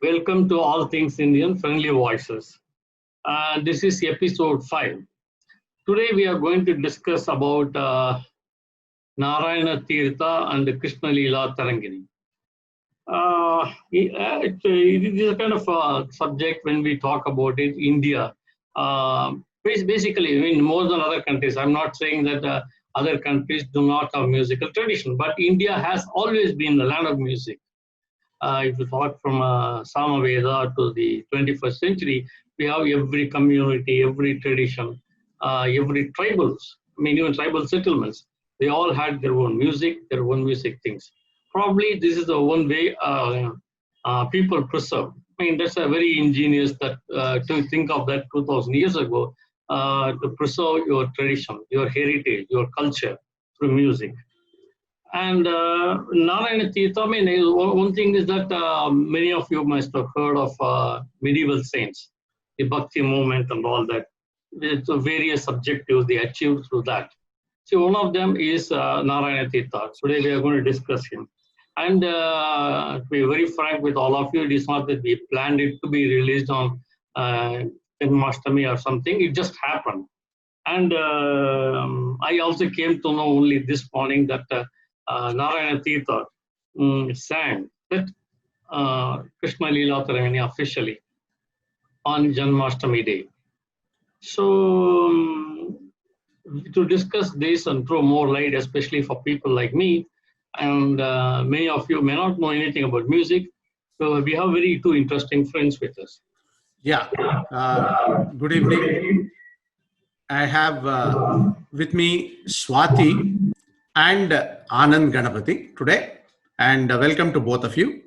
Welcome to All Things Indian Friendly Voices. This is episode 5. Today we are going to discuss about Narayana Tirtha and Krishna Leela Tarangini. It is a kind of a subject when we talk about it, India. Basically, I mean, more than other countries. I'm not saying that other countries do not have musical tradition, but India has always been the land of music. If you talk from Samaveda to the 21st century, we have every community, every tradition, every tribals, I mean, even tribal settlements, they all had their own music things. Probably this is the one way people preserve. I mean, that's a very ingenious that to think of that 2000 years ago, to preserve your tradition, your heritage, your culture through music. And Narayana Tirtha, I mean, one thing is that many of you must have heard of medieval saints, the Bhakti movement and all that. With the various objectives they achieved through that. So one of them is Narayana Tirtha. Today we are going to discuss him. And to be very frank with all of you, it is not that we planned it to be released on Janmashtami or something. It just happened. And I also came to know only this morning that Narayana Tirtha sang that Krishna Leela Tarangini officially on Janmashtami day. So to discuss this and throw more light, especially for people like me, and many of you may not know anything about music, so we have two interesting friends with us. Yeah, good evening. I have with me Swati and Anand Ganapati today, and welcome to both of you.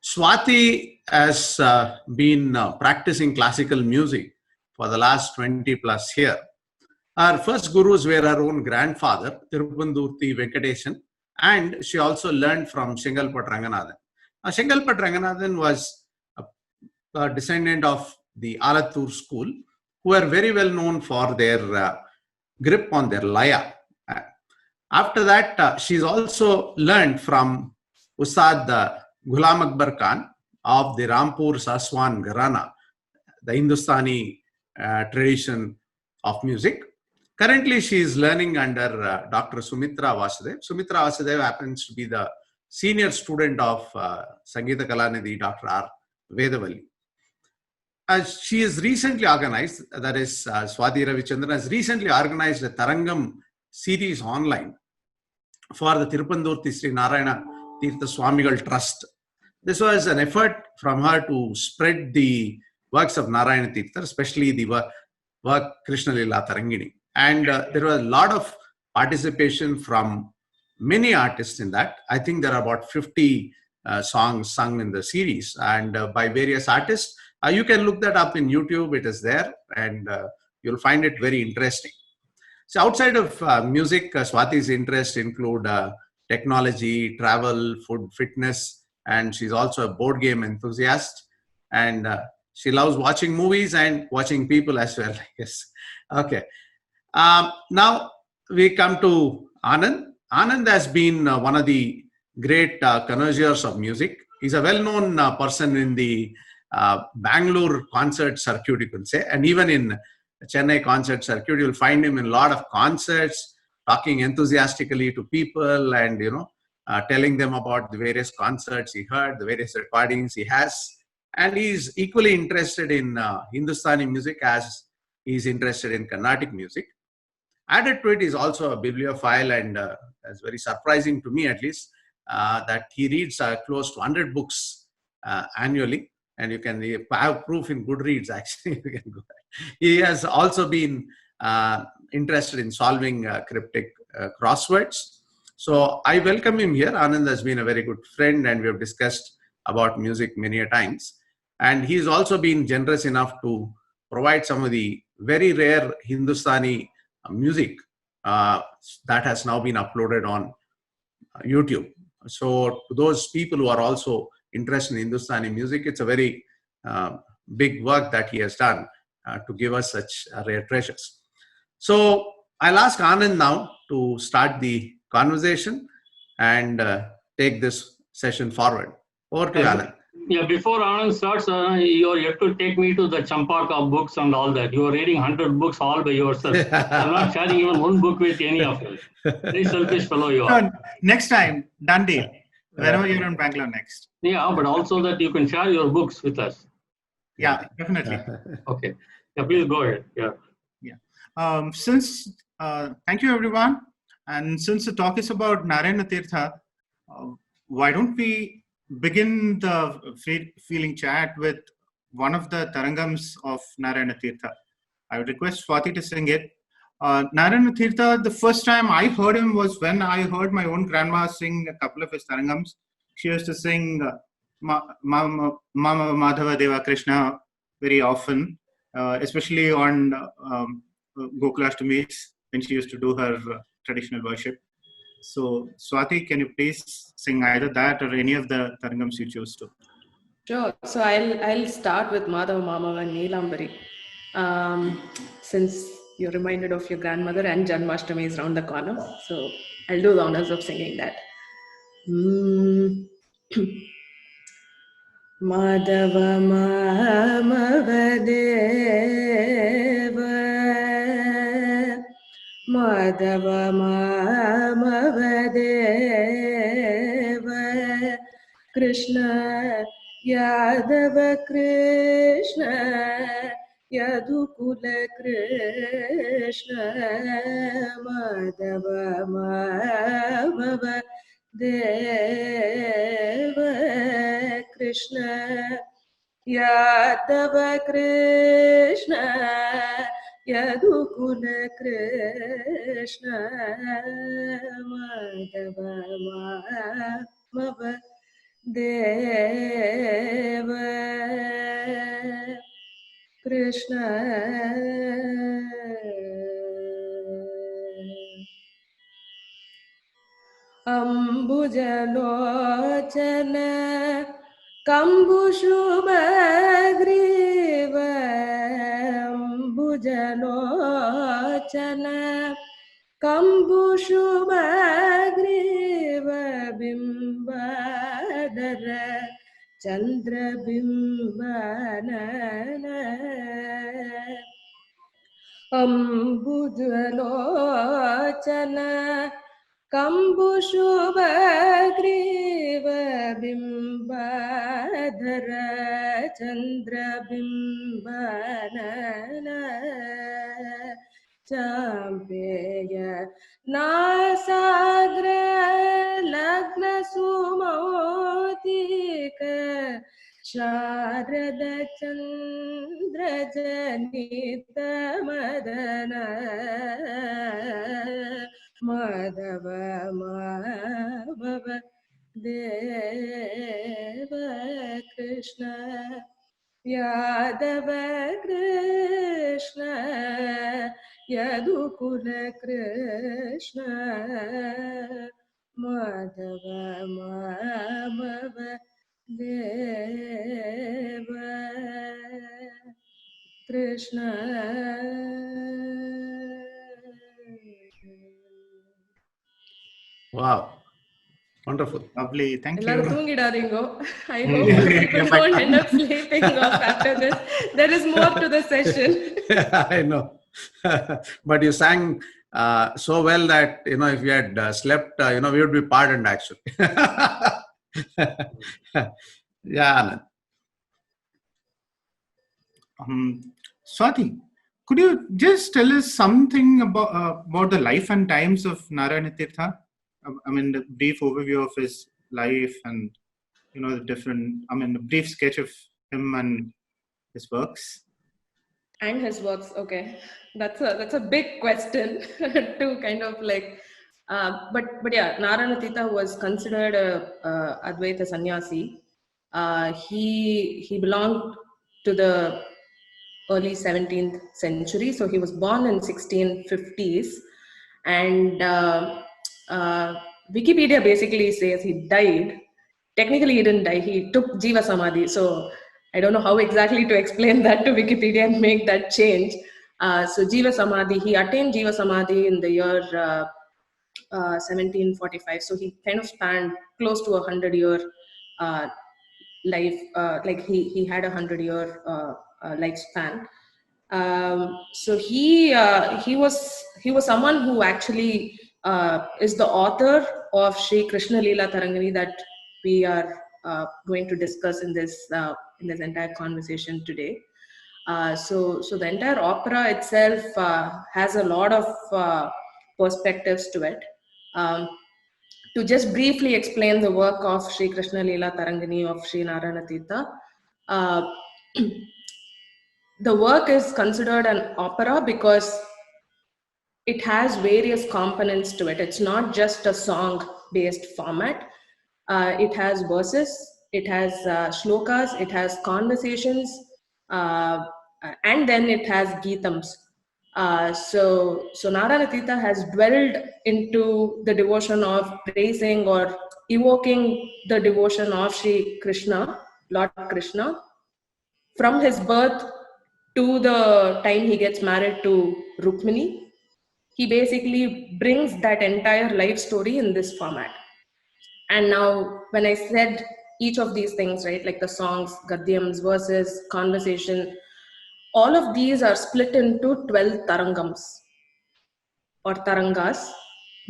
Swati has been practicing classical music for the last 20 plus years. Her first gurus were her own grandfather, Tirupandurthi Venkatesan, and she also learned from Shengalpat Ranganathan. Shengalpat Ranganathan was a descendant of the Alathur school, who are very well known for their grip on their laya. After that, she's also learned from Ustad Ghulam Akbar Khan of the Rampur Saswan Gharana, the Hindustani tradition of music. Currently, she is learning under Dr. Sumitra Vasudev. Sumitra Vasudev happens to be the senior student of Sangeeta Kalanidhi, Dr. R. Vedavalli. She is recently organized, that is Swati Ravichandran has recently organized a Tarangam series online for the Tirupandurthi Sri Narayana Tirtha Swamigal Trust. This was an effort from her to spread the works of Narayana Tirtha, especially the work Krishna Leela Tarangini. And there was a lot of participation from many artists in that. I think there are about 50 songs sung in the series and by various artists. You can look that up in YouTube. It is there and you'll find it very interesting. So outside of music, Swati's interests include technology, travel, food, fitness, and she's also a board game enthusiast. And she loves watching movies and watching people as well. Yes. Okay. Now we come to Anand. Anand has been one of the great connoisseurs of music. He's a well-known person in the Bangalore concert circuit, you can say, and even in Chennai concert circuit, you'll find him in a lot of concerts, talking enthusiastically to people and, telling them about the various concerts he heard, the various recordings he has. And he's equally interested in Hindustani music as he's interested in Carnatic music. Added to it is also a bibliophile, and it's very surprising to me at least that he reads close to 100 books annually. And you can have proof in Goodreads, actually. You can go. He has also been interested in solving cryptic crosswords. So I welcome him here. Anand has been a very good friend and we have discussed about music many a times. And he's also been generous enough to provide some of the very rare Hindustani music that has now been uploaded on YouTube. So to those people who are also interested in Hindustani music, it's a very big work that he has done to give us such rare treasures. So I'll ask Anand now to start the conversation and take this session forward. Over to you, Anand. Yeah, before Anand starts, you have to take me to the Champaka books and all that. You are reading 100 books all by yourself. I'm not sharing even one book with any of you. Very selfish fellow you are. So, next time, done deal. Whenever you're in Bangalore next. Yeah, but also that you can share your books with us. Yeah, definitely. Okay. Yeah, please go ahead. Yeah. Thank you everyone. And since the talk is about Narayana Tirtha, why don't we begin the feeling chat with one of the Tarangams of Narayana Tirtha. I would request Swati to sing it. Narayana Tirtha, the first time I heard him was when I heard my own grandma sing a couple of his Tarangams. She used to sing Mama Madhava Deva Krishna very often, especially on Gokulashtamis when she used to do her traditional worship. So, Swati, can you please sing either that or any of the Tarangams you choose to? Sure. So I'll start with Madhava Mamava and Neelambari. Since you're reminded of your grandmother and Janmashtami is around the corner, so I'll do the honors of singing that. Madhava Mamava Deva Madhava Mamava Deva Krishna Yadava Krishna Yadukula Krishna Madhava Mamava Deva Krishna Yadava Krishna Yadukula Krishna Madhava Mamava Deva Krishna Ambujalochana Kambushubhagriva Ambujalochana Kambushubhagriva Bimbadara Chandra Bimbanana Ambujalochana Kambushubhagriva Bimbadara Chandra Bimbanana Champeya Nasagra Lagna Sumotika Sharada Chandra Janita Madana Madhava Mamava Deva Krishna Yadava Krishna Yadukula Krishna Madhava Mamava Deva Krishna. Wow. Wonderful. Lovely. Thank you. I hope people don't end up sleeping off after this. There is more to the session. I know. But you sang so well that, if you had slept, we would be pardoned actually. Yeah, Anand. Swati, could you just tell us something about the life and times of Narayana Tirtha? I mean, the brief overview of his life and, the a brief sketch of him and his works. And his works, okay. That's a big question to kind of like, but yeah, Narayana Tirtha was considered a Advaita sannyasi. He belonged to the early 17th century, so he was born in 1650s, and Wikipedia basically says he died. Technically, he didn't die. He took Jiva Samadhi. So I don't know how exactly to explain that to Wikipedia and make that change. So Jiva Samadhi, he attained Jiva Samadhi in the year 1745. So he kind of spanned close to 100-year life, like he had 100-year lifespan. So he was someone who actually is the author of Sri Krishna Leela Tarangani that we are going to discuss in this entire conversation today. So the entire opera itself has a lot of perspectives to it. To just briefly explain the work of Sri Krishna Leela Tarangani of Sri Narayana Tirtha, the work is considered an opera because it has various components to it. It's not just a song-based format. It has verses, it has shlokas, it has conversations, and then it has geetams. So Narayana Tirtha has dwelled into the devotion of praising or evoking the devotion of Sri Krishna, Lord Krishna, from his birth to the time he gets married to Rukmini. He basically brings that entire life story in this format. And now, when I said each of these things, right, like the songs, gadyams, verses, conversation, all of these are split into 12 tarangams or tarangas,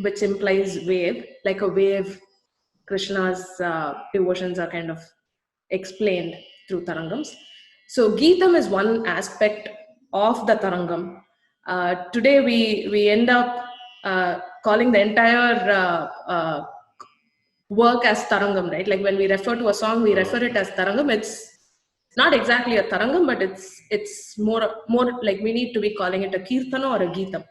which implies wave, like a wave. Krishna's devotions are kind of explained through tarangams. So Geetam is one aspect of the tarangam. Today we end up calling the entire work as tarangam, right? Like when we refer to a song, we refer it as tarangam. It's not exactly a tarangam, but it's more like we need to be calling it a kirtana or a geetam,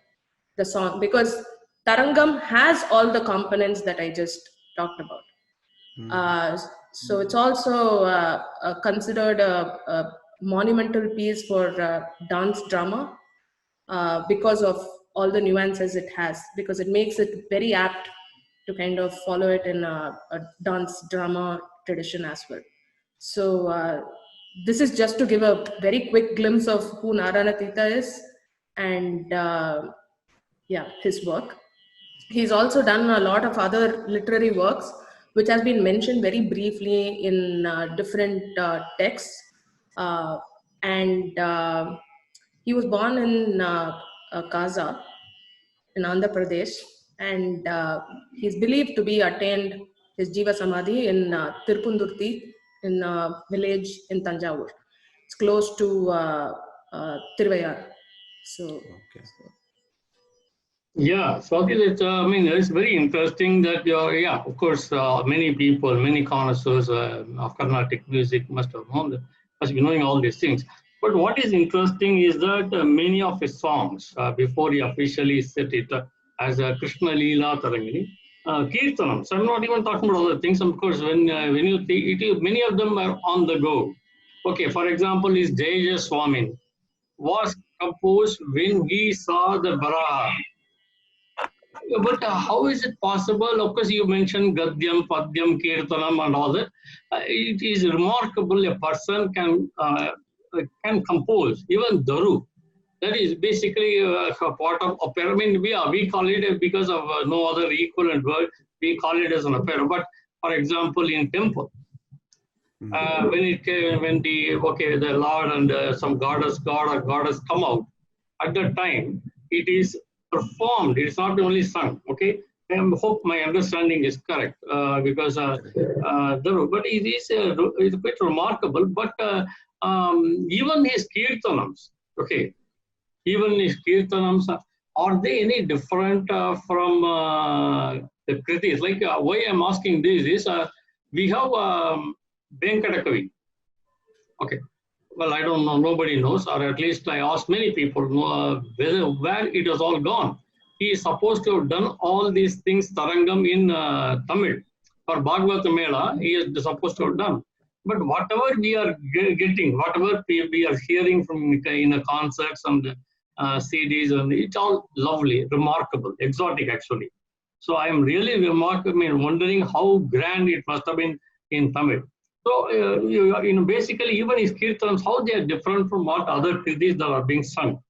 the song, because tarangam has all the components that I just talked about. So it's also considered a monumental piece for dance drama because of all the nuances it has, because it makes it very apt to kind of follow it in a dance drama tradition as well. So this is just to give a very quick glimpse of who Narayana Tirtha is and his work. He's also done a lot of other literary works, which has been mentioned very briefly in different texts. And he was born in Kaza in Andhra Pradesh, and he's believed to be attained his Jiva Samadhi in Tirupundurti, in a village in Tanjavur. It's close to Tiruvayar. Okay. Yeah, so I mean, it's very interesting that of course, many people, many connoisseurs of Carnatic music must have known, must be knowing all these things. But what is interesting is that many of his songs, before he officially set it as a Krishna Leela Tarangani, Kirtanams, I'm not even talking about other things. Of course, when you think many of them are on the go. Okay, for example, his Jaya Swamin was composed when he saw the Varaha. But how is it possible? Of course, you mentioned Gadyam, Padyam, Kirtanam, and all that. It is remarkable a person can compose, even Daru. That is basically a part of opera. I mean, we call it because of no other equivalent word. We call it as an opera. But for example, in temple, when the Lord and some god or goddess come out, at that time it is performed. It is not only sung. Okay, I hope my understanding is correct because but it's quite remarkable. But even his kirtanams, okay, even his kirtanams, are they any different from the kritis? Like why I'm asking this is we have Venkatakavi. Okay. Well, I don't know. Nobody knows, or at least I asked many people where it has all gone. He is supposed to have done all these things tarangam in Tamil. For Bhagavata Mela, he is supposed to have done. But whatever we are getting, whatever we are hearing from in the concerts and CDs, and it's all lovely, remarkable, exotic actually. So I am really wondering how grand it must have been in Tamil. So, basically, even his kirtans, how they are different from what other kritis that are being sung.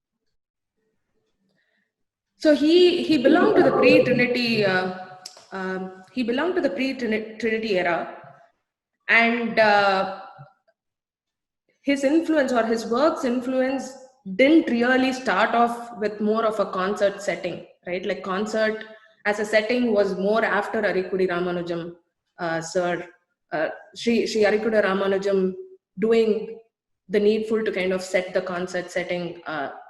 So he belonged to the pre-Trinity. He belonged to the pre-Trinity era, and his influence or his work's influence didn't really start off with more of a concert setting, right? Like concert as a setting was more after Arikudi Ramanujam sir, Sri Arikuda Ramanujam doing the needful to kind of set the concert setting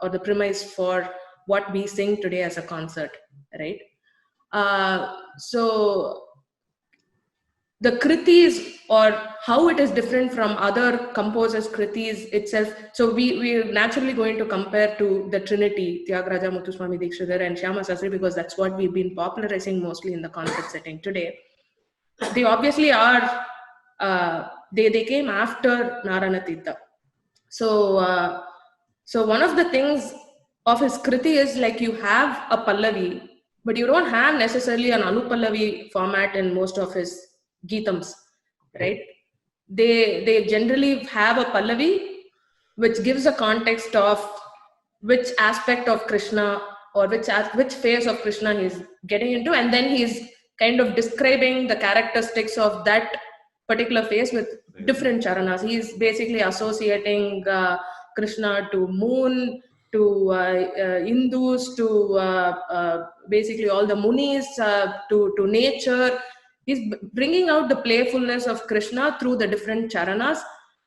or the premise for what we sing today as a concert, right? So the kritis or how it is different from other composers' kritis itself. So we're naturally going to compare to the Trinity, Tyagaraja Muthuswami Dikshidhar and Shyama Sastry, because that's what we've been popularizing mostly in the concert setting today. They obviously are, they came after Narayana Tirtha. So, so one of the things of his kriti is like you have a pallavi, but you don't have necessarily an anupallavi format in most of his Geetams, right? They generally have a pallavi which gives a context of which aspect of Krishna or which phase of Krishna he's getting into, and then he's kind of describing the characteristics of that particular phase with different charanas. He's basically associating Krishna to moon, to Hindus, to basically all the munis, to nature. He's bringing out the playfulness of Krishna through the different charanas.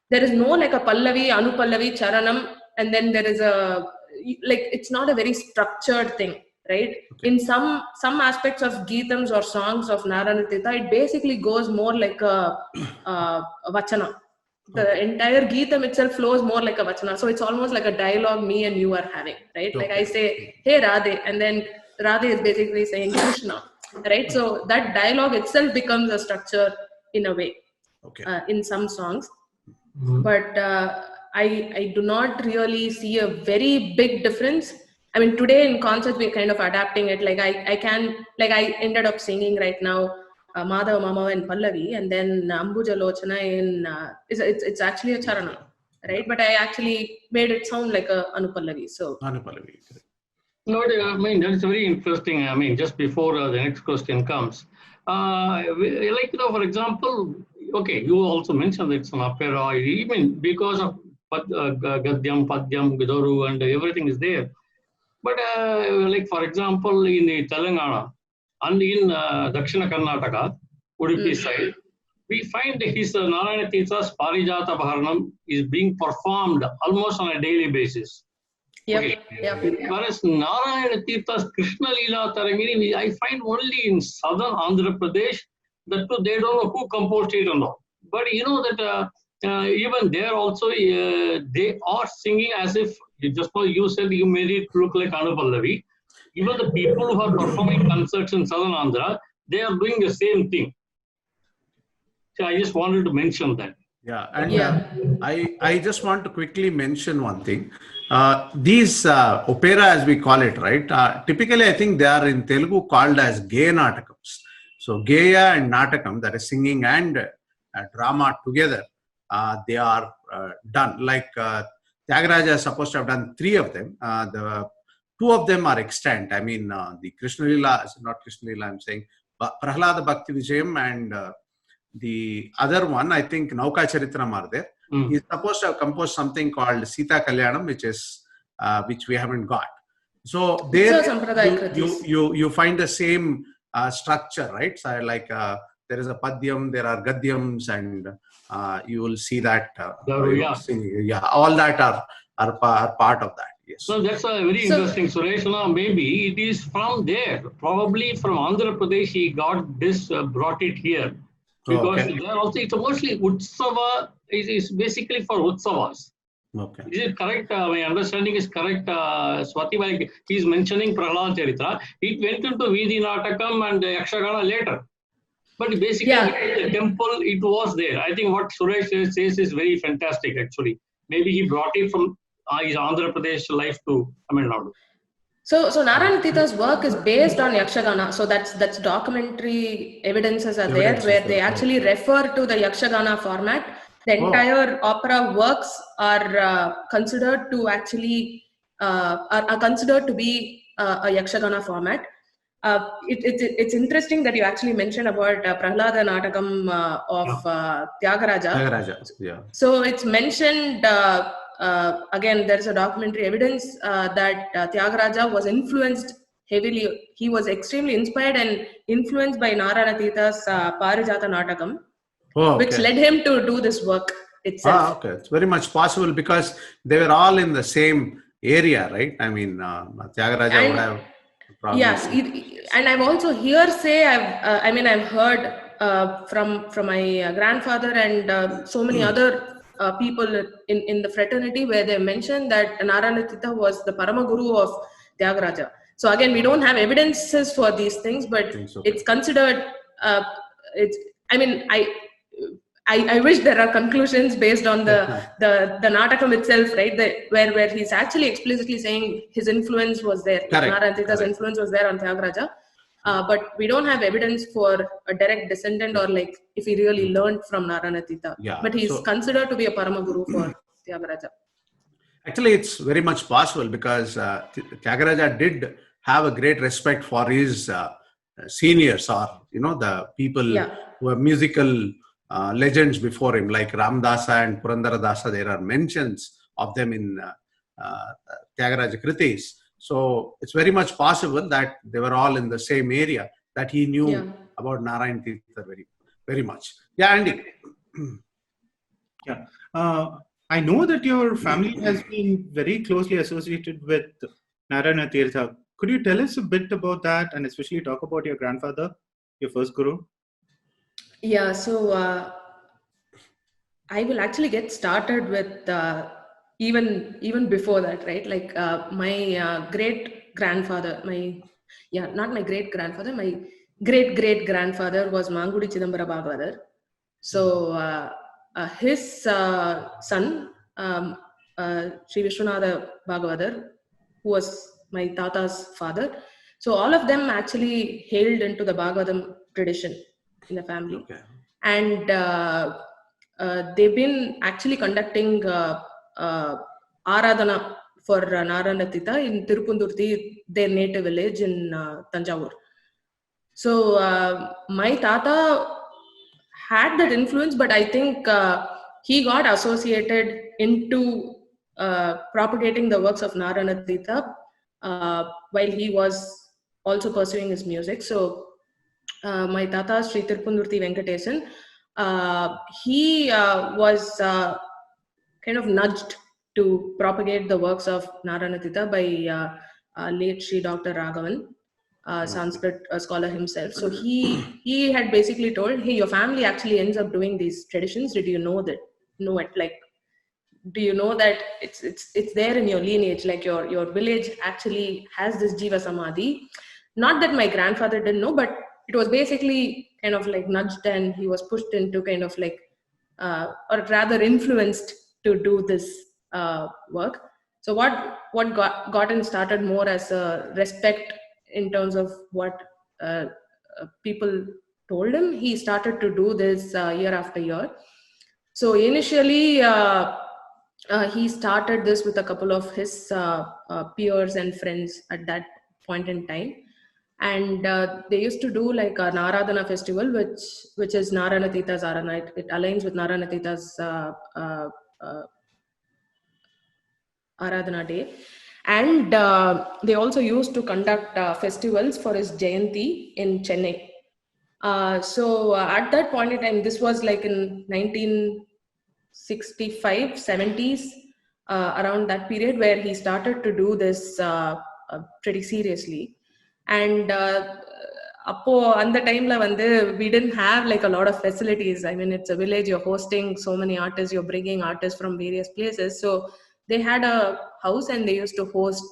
There is no like a pallavi, anupallavi, charanam, and then there is a, like, it's not a very structured thing, right? Okay. In some aspects of Geetams or songs of Narayana Tirtha, it basically goes more like a vachana. The entire Geetam itself flows more like a vachana. So it's almost like a dialogue me and you are having, right? Okay. Like I say, hey Radhe, and then Radhe is basically saying Krishna, right? So that dialogue itself becomes a structure in a way, okay. In some songs. Mm-hmm. But I do not really see a very big difference. I mean, today in concerts, we're kind of adapting it. Like I ended up singing right now Madhava Mama in Pallavi, and then Ambuja Lochana in, it's actually a charana, right? But I actually made it sound like a Anupallavi. So Anupallavi. No, I mean, that's very interesting. I mean, just before the next question comes, like, for example, okay, you also mentioned it's an opera, even because of Gadyam, Padyam, Gadoru, and everything is there. But like, for example, in Telangana and in Dakshina Karnataka, Udupi side, we find his Narayana Tirtha's Parijata Bharanam is being performed almost on a daily basis. Yep. Okay. Yep. Whereas Narayana Tirtha's Krishna Leela Tarangini, I find only in southern Andhra Pradesh, that they don't know who composed it or not. But you know that even there also, they are singing as if, just now you said you made it look like Anupallavi. Even the people who are performing concerts in southern Andhra, they are doing the same thing. So I just wanted to mention that. Yeah, and I just want to quickly mention one thing. These opera, as we call it, right? Typically, I think they are in Telugu called as Gaya Natakams. So Gaya and Natakam, that is singing and drama together, they are done. Like Tyagaraja is supposed to have done 3 of them. The 2 of them are extant. I mean, the Krishna Leela, not Krishna Leela, I'm saying Prahlada Bhakti Vijayam, and the other one, I think Nauka Charitram are there. He's supposed to have composed something called Sita Kalyanam, which we haven't got. So there you find the same structure, right? So like there is a Padyam, there are Gadyams, and you will see that all that are part of that. Yes. So that's a very interesting, Suresh. Maybe it is from there, probably from Andhra Pradesh, he got this, brought it here. Because there also, it's mostly Utsava, is basically for Utsavas. Okay. Is it correct? My understanding is correct. Swati, like he's mentioning Prahlad Charitra. It went into Vidhi Natakam and Yakshagana later. But basically, the temple, it was there. I think what Suresh says is very fantastic, actually. Maybe he brought it from his Andhra Pradesh life to Tamil Nadu. So Narayana Tirtha's work is based on Yakshagana. So that's documentary evidences are there where they actually refer to the Yakshagana format. The entire opera works are considered to actually are considered to be a Yakshagana format. It's interesting that you actually mentioned about Prahlada Natakam of Tyagaraja. Tyagaraja, yeah. So it's mentioned, again, there is a documentary evidence that Tyagaraja was influenced heavily. He was extremely inspired and influenced by Narayana Tirtha's Parijata Natakam, which led him to do this work itself. Okay. It's very much possible because they were all in the same area, right? I mean, Tyagaraja would have probably... Yes, and I've also I've heard from my grandfather and so many other people in the fraternity where they mentioned that Narayana Tirtha was the Paramaguru of Tyagaraja. So again, we don't have evidences for these things, but it's considered. I wish there are conclusions based on the Natakam itself, right? Where he's actually explicitly saying his influence was there. Narayana Tirtha's influence was there on Tyagaraja. But we don't have evidence for a direct descendant or like if he really learned from Narayana Tirtha. Yeah. But he's considered to be a Paramaguru for Tyagaraja. Actually, it's very much possible because Tyagaraja did have a great respect for his seniors or, the people who are musical legends before him, like Ramdasa and Purandaradasa. There are mentions of them in Tyagaraja Kritis. So it's very much possible that they were all in the same area, that he knew about Narayana Tirtha very, very much. Yeah, Andy. Yeah. I know that your family has been very closely associated with Narayana Tirtha. Could you tell us a bit about that and especially talk about your grandfather, your first guru? Yeah, so I will actually get started with even before that, right? Like my great grandfather, not my great grandfather, my great grandfather was Mangudi Chidambara Bhagavathar. So his son, Sri Vishwanatha Bhagavathar, who was my Tata's father. So all of them actually hailed into the Bhagavatam tradition in the family. Okay. And they've been actually conducting Aradhana for Narayana Tirtha in Tirupundurthi, their native village in Tanjavur. So my Tata had that influence, but I think he got associated into propagating the works of Narayana Tirtha while he was also pursuing his music. So my Tata, Sri Tirupundurthi Venkatesan, he was kind of nudged to propagate the works of Narayana Tirtha by late Sri Dr. Raghavan, Sanskrit scholar himself. So he had basically told, hey, your family actually ends up doing these traditions. Did you know it? Like, do you know that it's there in your lineage? Like your village actually has this Jiva Samadhi. Not that my grandfather didn't know, but it was basically kind of like nudged and he was pushed into kind of like, or rather influenced to do this work. So what got him started more as a respect in terms of what people told him, he started to do this year after year. So initially, he started this with a couple of his peers and friends at that point in time. And they used to do like an Aradhana festival, which is Narayana Tirtha's Aradhana. It aligns with Narayana Tirtha's Aradhana day. And they also used to conduct festivals for his Jayanti in Chennai. So at that point in time, this was like in 1965, 70s, around that period where he started to do this pretty seriously. And அந்த டைம்ல வந்து we didn't have like a lot of facilities. I mean, it's a village, you're hosting so many artists, you're bringing artists from various places. So they had a house and they used to host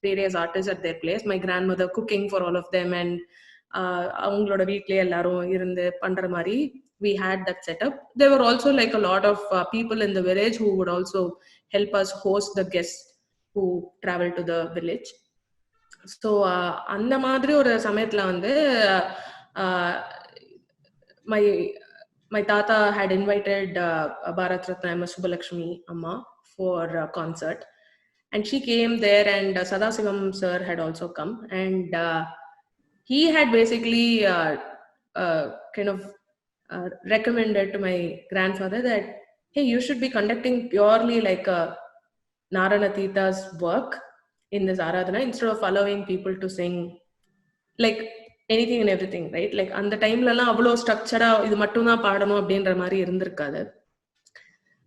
various artists at their place. My grandmother cooking for all of them, and அவங்களோட வீட்லயே எல்லாரும் இருந்து பண்ற மாதிரி we had that setup. There were also like a lot of people in the village who would also help us host the guests who traveled to the village. So அந்த மாதிரி ஒரு சமயத்துல வந்து my tata had invited Bharat Ratna M. Subbalakshmi Amma for a concert, and she came there, and Sadasivam sir had also come, and he had basically kind of recommended to my grandfather that, hey, you should be conducting purely like a Naranatita's work in this Aradhana instead of allowing people to sing like anything and everything, right? Like அந்த டைம்லலாம் அவ்வளோ ஸ்ட்ரக்சரா இது மட்டும் தான் பாடணும் அப்படின்ற மாதிரி இருந்திருக்காது.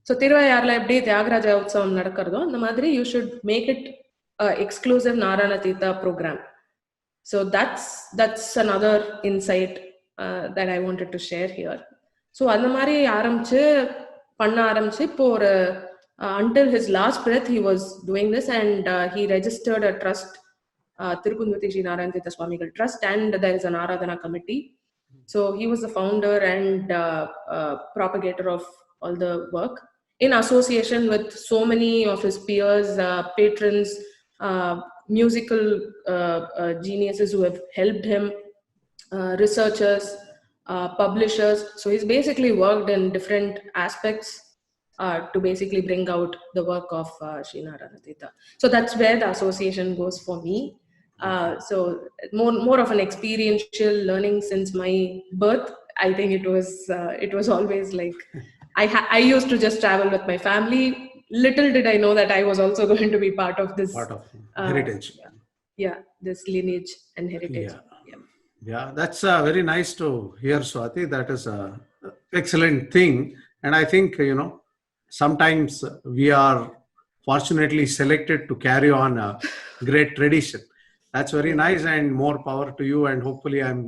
ஸோ திருவையாறுல எப்படி தியாகராஜ உற்சவம் நடக்கிறதோ அந்த மாதிரி you should make it exclusive நாராயணதீதா programme. So that's another insight that I wanted to share here. So அந்த மாதிரி பண்ண ஆரம்பிச்சு இப்போ ஒரு until his last breath he was doing this, and he registered a trust, Tirukunduthi Sri Narayanatitha Swamigal Trust, and there is an Aradhana committee. So he was the founder and propagator of all the work in association with so many of his peers, patrons, musical geniuses who have helped him, researchers, publishers. So he's basically worked in different aspects to basically bring out the work of Sri Narayanatitha. So that's where the association goes for me. So more of an experiential learning since my birth. I think it was always like I used to just travel with my family. Little did I know that I was also going to be part of this heritage. Yeah, this lineage and heritage. Yeah, that's very nice to hear, Swati. That is a excellent thing, and I think sometimes we are fortunately selected to carry on a great tradition. That's very nice, and more power to you. And hopefully, I'm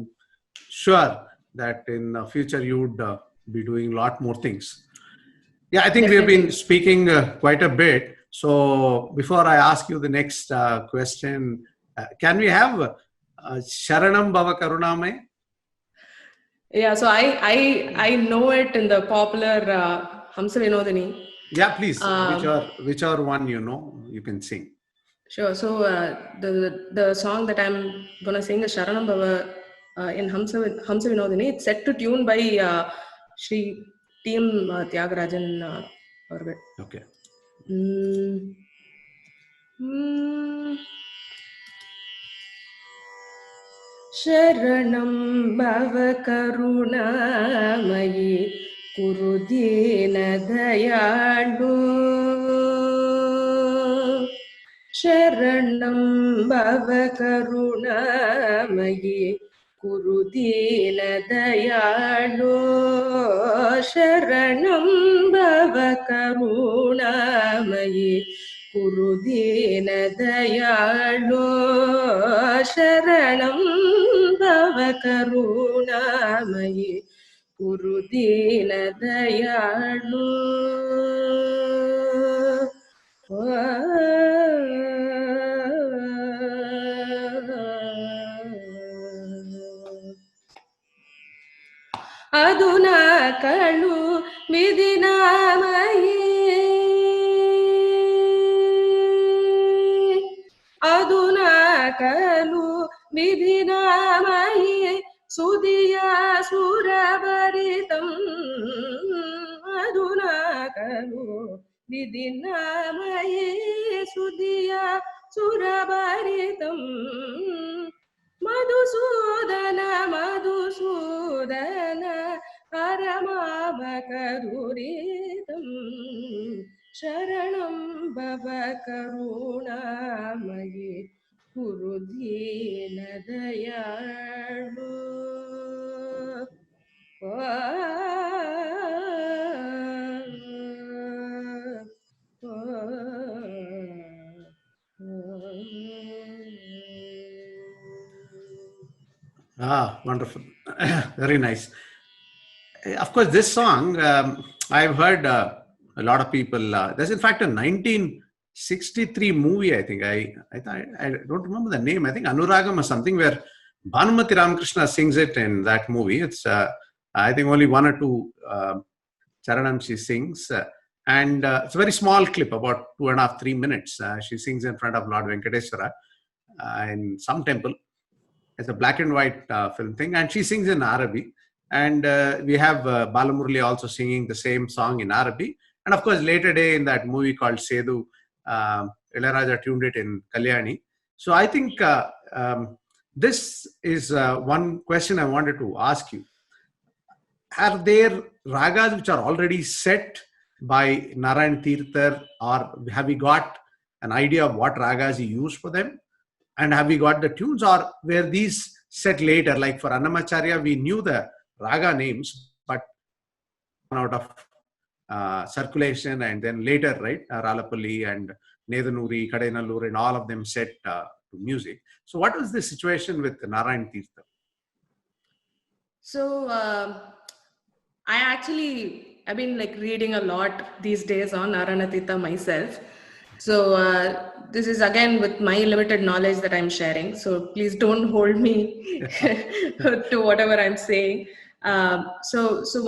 sure that in the future you would be doing a lot more things. Yeah, I think we have been speaking quite a bit. So before I ask you the next question, can we have Sharanam Bhava Karunamay? Yeah, so I know it in the popular Hamsa Vinodini. Yeah, please. Whichever one you can sing. Sure. So the song that I'm gonna sing is Sharanam Bhava in Hamsa Vinodini. It's set to tune by Sri T.M. Tyagarajan. Okay. Sharanam Bhava Karunamayi Kurudina Dayalu. Sharanam Bhava Karunamayi Kurudina Dayalu. Sharanam Bhava Karunamayi Kurudina Dayalu. Sharanam Bhava Karunamayi Kurudina Dayalu. Aduna kalu vidinamayi, aduna kalu vidinamayi, sudiya surabaritam. Aduna kalu vidinamayi, sudiya surabaritam. Madhusudana Madhusudana Paramabhakaduritam. Sharanam Bhava Karunamayi Kurudina Dayalu. Wonderful. Very nice. Of course, this song, I've heard a lot of people. There's in fact a 1963 movie, I think. I don't remember the name. I think Anuragam or something, where Bhanumati Ramakrishna sings it in that movie. It's, I think, only one or two charanam she sings. And it's a very small clip, about 2.5, 3 minutes. She sings in front of Lord Venkateswara in some temple. It's a black and white film thing, and she sings in Arabic. And we have Balamurali also singing the same song in Arabic. And of course, later day in that movie called Sedu, Ilayaraja tuned it in Kalyani. So I think this is one question I wanted to ask you. Are there ragas which are already set by Narayan Tirthar, or have we got an idea of what ragas he used for them? And have we got the tunes, or were these set later? Like for Annamacharya, we knew the raga names, but out of circulation, and then later, right, Ralapalli and Nedanuri, Kadainallur, and all of them set to music. So what was the situation with Narayan Tirthar? So I've been like reading a lot these days on Narayana Tirtha myself. So this is again with my limited knowledge that I'm sharing. So please don't hold me to whatever I'm saying. So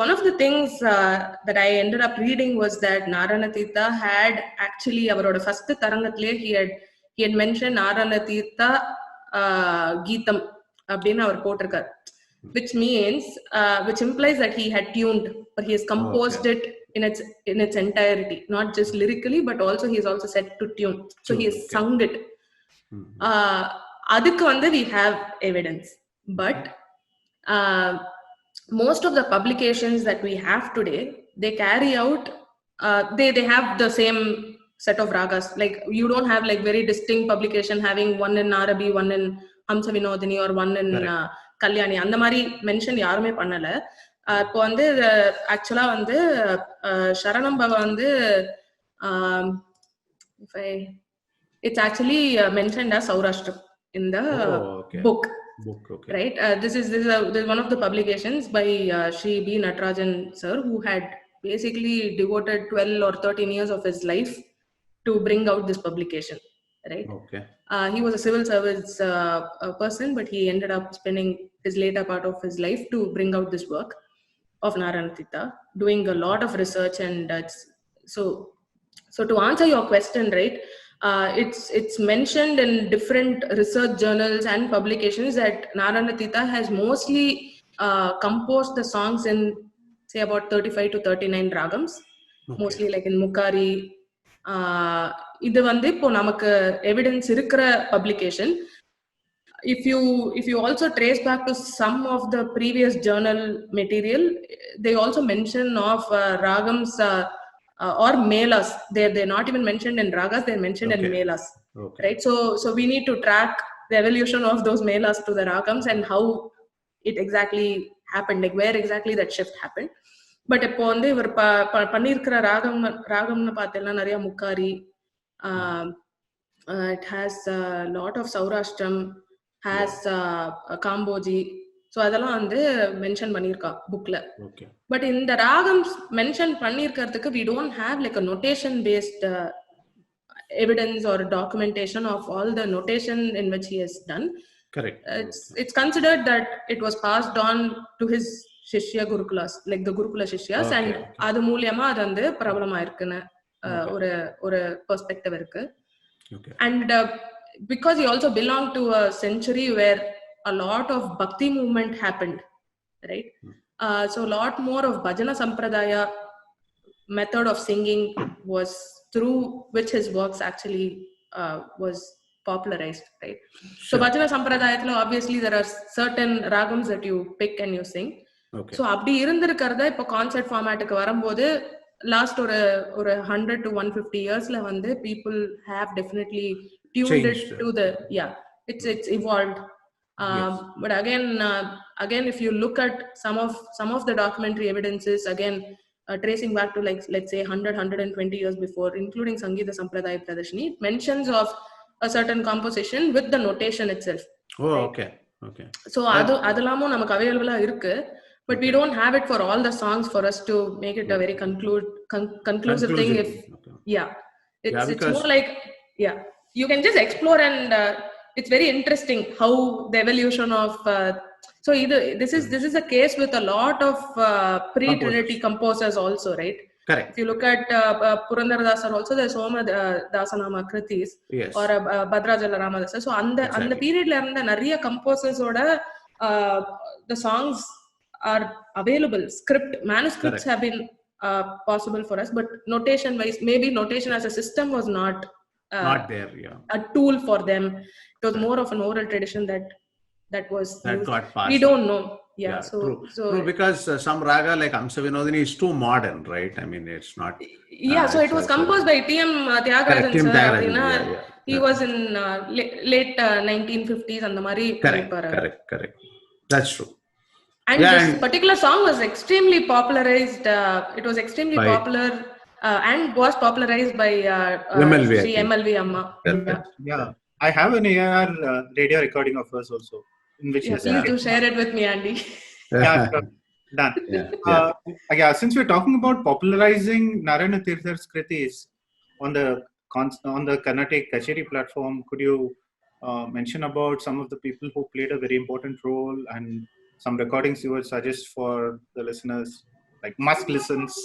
one of the things that I ended up reading was that Narayana Tirtha had actually avaroda first Tarangathile he had mentioned Narayana Tirtha Geetham அப்படின்னு அவர் போட்டிருக்கார், which means which implies that he had tuned, or he has composed it in its entirety, not just lyrically, but also he is also set to tune. So he has sung it. Adukku vandu we have evidence, but most of the publications that we have today, they carry out they have the same set of ragas. Like you don't have like very distinct publication having one in Arabi, one in Hamsa Vinodini, or one in Kalyani. அந்த மாதிரி mention யாருமே பண்ணல. இப்போ வந்து ஆக்சுவலா வந்து சரணம் பவ வந்து it's actually mentioned as Saurashtra in the book. Right? This is one of the publications by Shri B. Natarajan sir, who had basically devoted 12 or 13 years of his life to bring out this publication. Right? He was a civil service person, but he ended up spending his later part of his life to bring out this work of Narayana Tirtha, doing a lot of research. And so to answer your question, right, it's mentioned in different research journals and publications that Narayana Tirtha has mostly composed the songs in, say, about 35 to 39 ragams, mostly like in Mukari. இது வந்து இப்போ நமக்கு evidence இருக்கிற publication. If you also trace back to some of the previous journal material, they also mention of ragams or melas. They're not even mentioned in ragas, they're mentioned in melas. Right? So we need to track the evolution of those melas to the ragams and how it exactly happened, like where exactly that shift happened. But இப்போ வந்து இவர் பண்ணியிருக்கிற ராகம்னு பார்த்தீங்கன்னா நிறைய முக்காரி, it has a lot of Saurashtram, has Kamboji. So அதெல்லாம் வந்து mention பண்ணியிருக்கா புக்ல. பட் இந்த ராகம்ஸ் mention பண்ணியிருக்கிறதுக்கு we don't have like a notation based evidence or documentation of all the notation in which he has done. Correct. It's considered that it was passed on to his Shishya Gurukulas, like the Gurukula Shishyas, and அது மூலமா அது வந்து பிரபலமா இருக்குன்னு ஒரு perspective இருக்கு. And because he also belonged to a century where a lot of bhakti movement happened, right? So a lot more of bhajana sampradaya method of singing was through which his works actually was popularized, right? So bhajana sampradayathila obviously there are certain ragams that you pick and you sing. So அப்படி இருந்திருக்கிறத இப்போ concert ஃபார்மேட்டுக்கு வரும்போது last ஒரு 100 to 150 yearsல வந்து people have definitely tuned it to the it's evolved. But again if you look at some of the documentary evidences, again tracing back to like let's say 120 years before, including Sangeeta Sampradaya Pradarshini, it mentions of a certain composition with the notation itself. So அதெல்லாமும் நமக்கு அவைலபிளா இருக்கு. But we don't have it for all the songs for us to make it a very conclusive thing. It's more like you can just explore, and it's very interesting how the evolution of so this is a case with a lot of pre-Trinity composers also, right? Correct. If you look at Purandaradasar also, there's Soma Dasanama Kritis or Bhadrajala Ramadasa. So அந்த பீரியட்ல இருந்த நிறைய composers ஓட the songs are available. Manuscripts have been possible for us, but notation wise, maybe notation as a system was not there. A tool for them. It was more of an oral tradition that that was That used. got passed. We don't know. Yeah. Yeah, So true. so True, because some raga like Amsa Vinodini is too modern, right? I mean, it's not. yeah, so it was composed by T.M. Tyagarajan Tim sir. Tyagarajan, Appadina, yeah. he was in late 1950s and the Mari. Correct. That's true. And this particular song was extremely popularized. It was extremely popular and was popularized by Sri MLV Amma. Yeah, I have an AR radio recording of hers also. In which please do share it with me, Andy. Yeah, sure. Done. Since we're talking about popularizing Narayana Tirthar's kritis on the Carnatic Kacheri platform, could you mention about some of the people who played a very important role and some recordings you would suggest for the listeners, like must listens?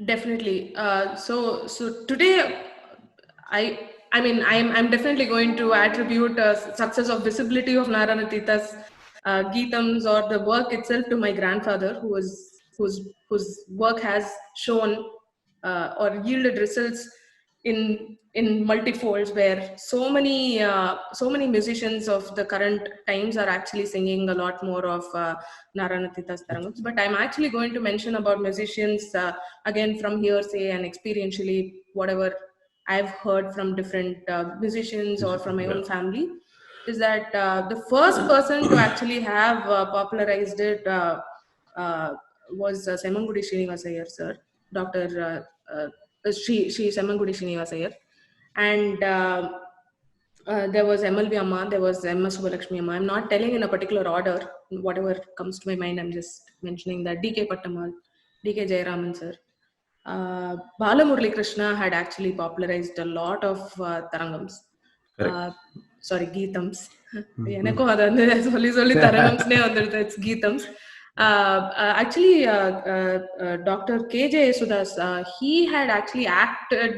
Definitely. So today, I'm definitely going to attribute success of visibility of Narayana Tirtha's Geetams or the work itself to my grandfather, whose work has shown or yielded results in multifolds, where so many musicians of the current times are actually singing a lot more of Narayana Tirtha's Tarangams. But I'm actually going to mention about musicians again from hearsay and experientially, whatever I've heard from different musicians or from my own family, is that the first person to actually have popularized it was Semmangudi Srinivasayar sir, Dr. Sri Semmangudi Srinivasayar. And there was MLV Amma, there was MS Subbalakshmi Amma. I'm not telling in a particular order. Whatever comes to my mind, I'm just mentioning that. DK Pattamal, DK Jayaraman sir. Bala Murali Krishna had actually popularized a lot of Tarangams. Geetams. எனக்கும் அது வந்து சொல்லி தரங்கம்ஸ்னே வந்துடுது. It's Geetams. Actually, Dr. KJ Yesudas, he had actually acted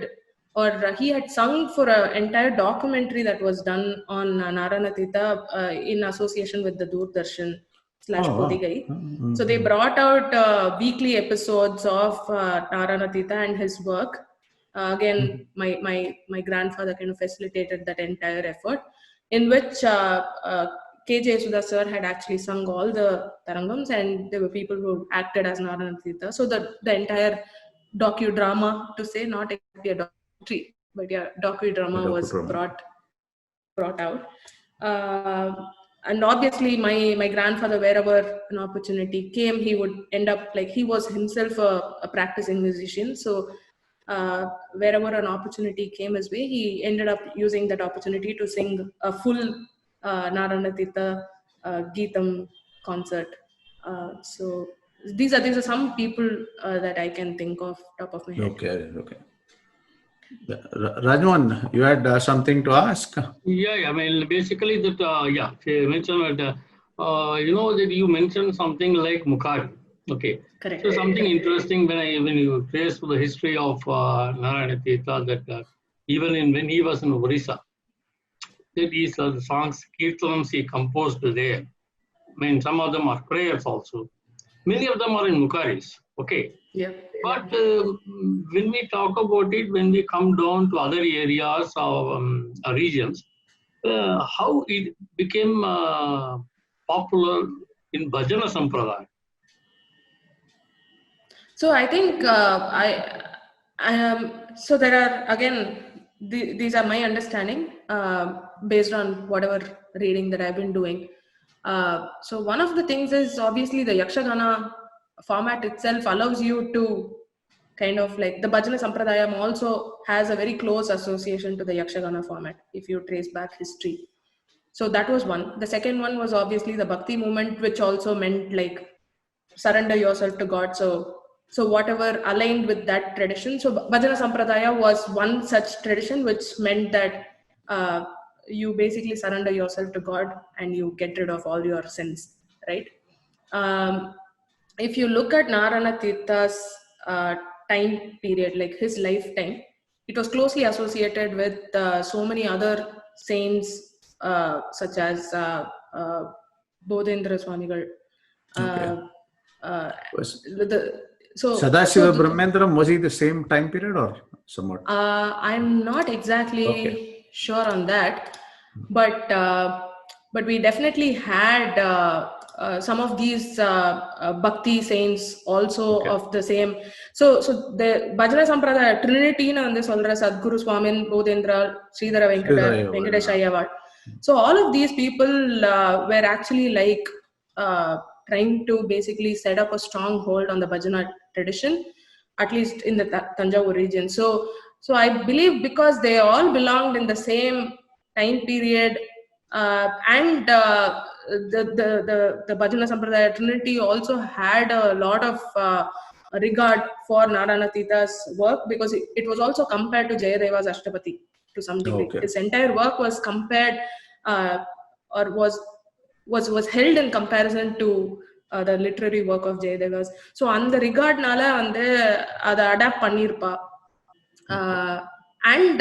or he had sung for an entire documentary that was done on Narayana Tirtha in association with the Doordarshan / Podigai. So they brought out weekly episodes of Narayana Tirtha and his work. Again, my grandfather kind of facilitated that entire effort, in which KJ Yesudas sir had actually sung all the Tarangams, and there were people who acted as Narayana Tirtha. So the entire docudrama, to say, not exactly a documentary, but yeah, docudrama was brought out. And obviously my grandfather, wherever an opportunity came, he would end up, like, he was himself a practicing musician. So wherever an opportunity came his way, he ended up using that opportunity to sing a full Narayana Tirtha Geetam concert. So these are some people that I can think of top of my head. Okay. Rajmohan, you had something to ask? Yeah, I mean, basically that, she mentioned that, that you mentioned something like Mukhari. Okay. Correct. So something interesting when you trace the history of Narayana Tirtha, that even when he was in Orissa, that these are the songs, Kirtanams he composed there. I mean, some of them are prayers also. Many of them are in Mukharis. Okay. Yeah. But when we talk about it, when we come down to other areas or regions, how it became popular in Bhajana Sampradaya. So I think so there are, again, these are my understanding based on whatever reading that I've been doing. So one of the things is obviously the Yakshagana format itself allows you to kind of, like, the Bhajana Sampradayam also has a very close association to the Yakshagana format if you trace back history. So that was one. The second one was obviously the Bhakti movement, which also meant, like, surrender yourself to God. So whatever aligned with that tradition. So Bhajana Sampradaya was one such tradition, which meant that you basically surrender yourself to God and you get rid of all your sins, right? If you look at Narayana Tirtha's time period, like his lifetime, it was closely associated with so many other saints, such as Bodhendra Swamigal. Sadashiva Brahmendram, was he the same time period or somewhat? I'm not exactly sure on that, but but we definitely had some of these bhakti saints also of the same. So the Bhajana Sampradaya Trinity na ande solra Sadguru Swamin, Bodhendra, Sridhara Venkatesh Ayyawar. So all of these people were actually like trying to basically set up a stronghold on the Bhajana tradition, at least in the Tanjavur region. So I believe because they all belonged in the same time period, and the Bhajana Sampradaya Trinity also had a lot of regard for Narayanatita's work, because it was also compared to Jayadeva's Ashtapati to some degree. His entire work was compared or was held in comparison to the literary work of Jayadeva's. So on the regard nala ada adapt pannirpa. And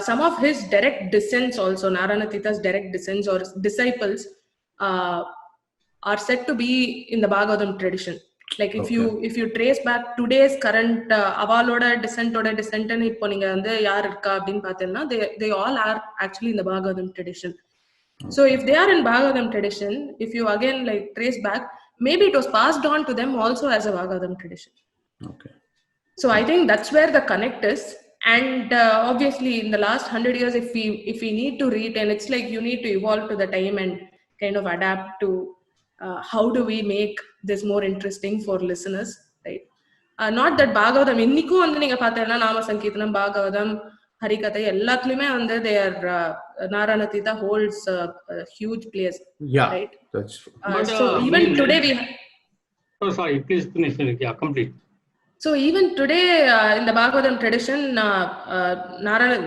some of his direct descendants also, Narayanatita's direct descendants or disciples, are said to be in the Bhagavatam tradition. Like if you trace back today's current avaloda descent nu ipo neenga வந்து யார் இருக்கா அப்படினு பார்த்தேன்னா they all are actually in the Bhagavatam tradition. So if they are in Bhagavatam tradition, if you again like trace back, maybe it was passed on to them also as a Bhagavatam tradition. So I think that's where the connect is. And obviously in the last 100 years, if we need to retain, it's like you need to evolve to the time and kind of adapt to how do we make this more interesting for listeners, right? Not that Bhagavatam innikku vandu neenga paathaina Nama Sankirtanam, Bhagavatam, Harikatha எல்லாத்துலயுமே வந்து they are Narayanatita holds a huge place, right? That's so even today we sorry, please finish. Yeah, complete. So even today in the Bhagavatam tradition,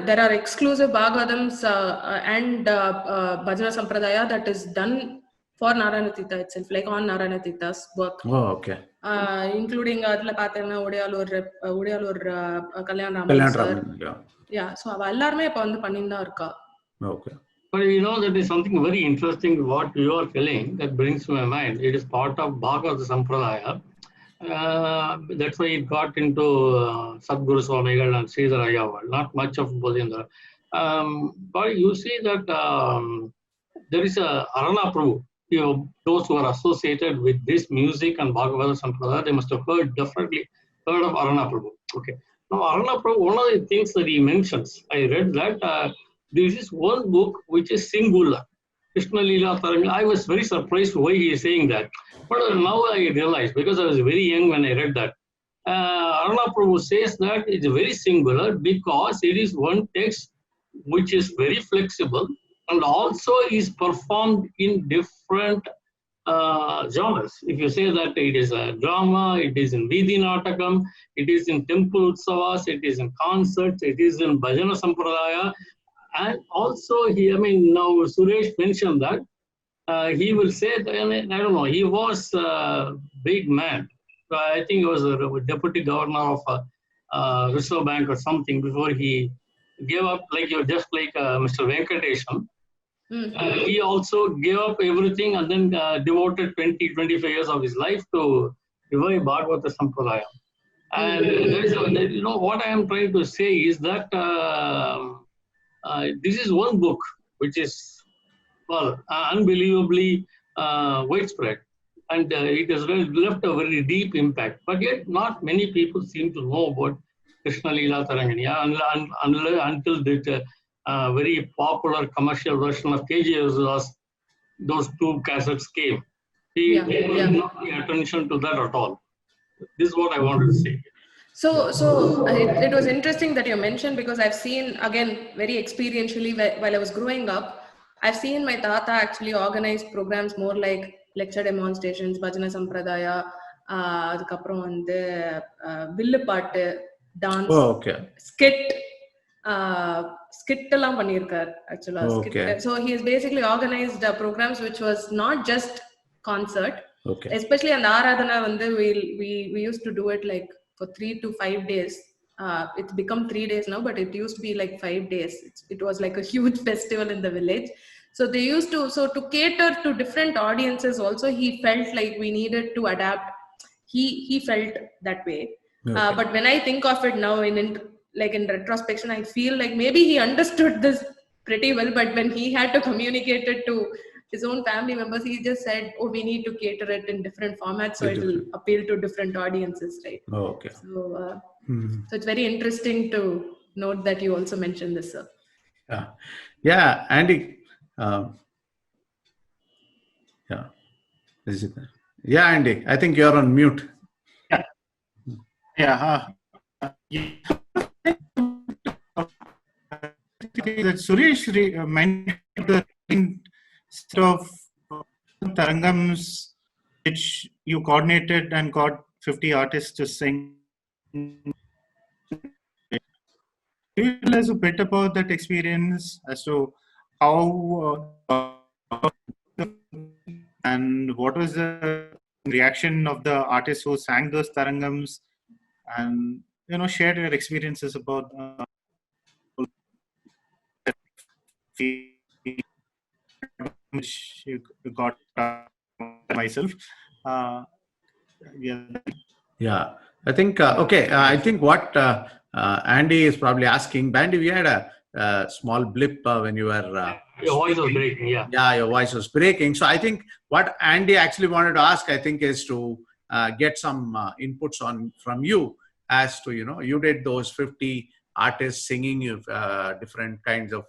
there are exclusive Bhagavatams and Bhajana Sampradaya that is done for Narayanatita itself, like on Narayanatita's work. Including adla paatharna Udayalur Kalyan Raman. Yeah, so ava ellarume ipo vandu panninda irukka. But you know, that is something very interesting what you are telling that brings to my mind. It is part of Bhagavata Sampradaya. That's why it got into Sadguru Swamigal and Sridhara Ayyawar, not much of Bodhendra. But you see that there is a Arana Prabhu. Those who are associated with this music and Bhagavata Sampradaya, they must have definitely heard of Arana Prabhu. Okay. Now, Arana Prabhu, one of the things that he mentions, I read that this is one book which is singular. Krishna Leela Taranga. I was very surprised why he is saying that. But now I realized, because I was very young when I read that. Arana Prabhu says that it's very singular because it is one text which is very flexible and also is performed in different genres. If you say that it is a drama, it is in Vidhi Natakam, it is in temple utsavas, it is in concerts, it is in Bhajana Sampradaya. And also, now Suresh mentioned that he will say, I don't know, he was a big man. I think he was a deputy governor of Reserve Bank or something before he gave up, just like Mr. Venkatesham. He also gave up everything and then devoted 20-25 years of his life to revive Bhagavata Sampradaya. And what I am trying to say is that this is one book which is, unbelievably widespread, and it has left a very deep impact. But yet, not many people seem to know about Krishna Leela Tarangani until the very popular commercial version of KGS, those two cassettes came. He did not pay attention to that at all. This is what I wanted to say. So it was interesting that you mentioned, because I've seen, again, very experientially while I was growing up, I've seen my tata actually organize programs more like lecture demonstrations, Bhajana Sampradaya, adukaprom vandu villu paattu, dance, skit எல்லாம் பண்ணியிருக்கார் actually. So he has basically organized programs which was not just concert, especially on Aradhana vandu we used to do it like for 3 to 5 days. It's become 3 days now, but it used to be like 5 days. It was like a huge festival in the village. So they used to, to cater to different audiences also, he felt like we needed to adapt. He felt that way. But when I think of it now in retrospection, I feel like maybe he understood this pretty well, but when he had to communicate it to his own family members. He just said, "Oh, we need to cater it in different formats so it will appeal to different audiences, right?" Oh, okay. So, so it's very interesting to note that you also mentioned this, sir. Yeah, Andy. Yeah, is it? Yeah, Andy. I think you're on mute. Yeah. That Suresh mentioned the set of Tarangams which you coordinated and got 50 artists to sing. Do you tell us a bit about that experience as to how and what was the reaction of the artists who sang those Tarangams, and share your experiences about which you got myself. Yeah, I think okay. I think what Andy is probably asking, Andy, we had a small blip when you were. Your voice was breaking. Yeah. Yeah, your voice was breaking. So I think what Andy actually wanted to ask, I think, is to get some inputs from you as to you did those 50 artists singing different kinds of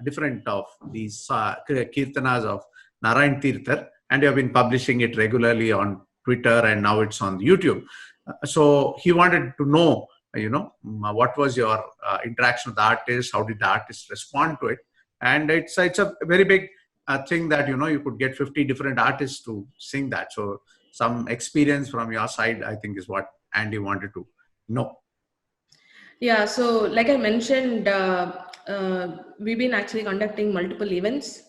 different of these kirtanas of Narayan Tirthar, and you have been publishing it regularly on Twitter, and now it's on YouTube. So he wanted to know, what was your interaction with the artist? How did the artist respond to it? And it's a very big thing that you could get 50 different artists to sing that. So some experience from your side, I think, is what Andy wanted to know. Yeah. So like I mentioned, we've been actually conducting multiple events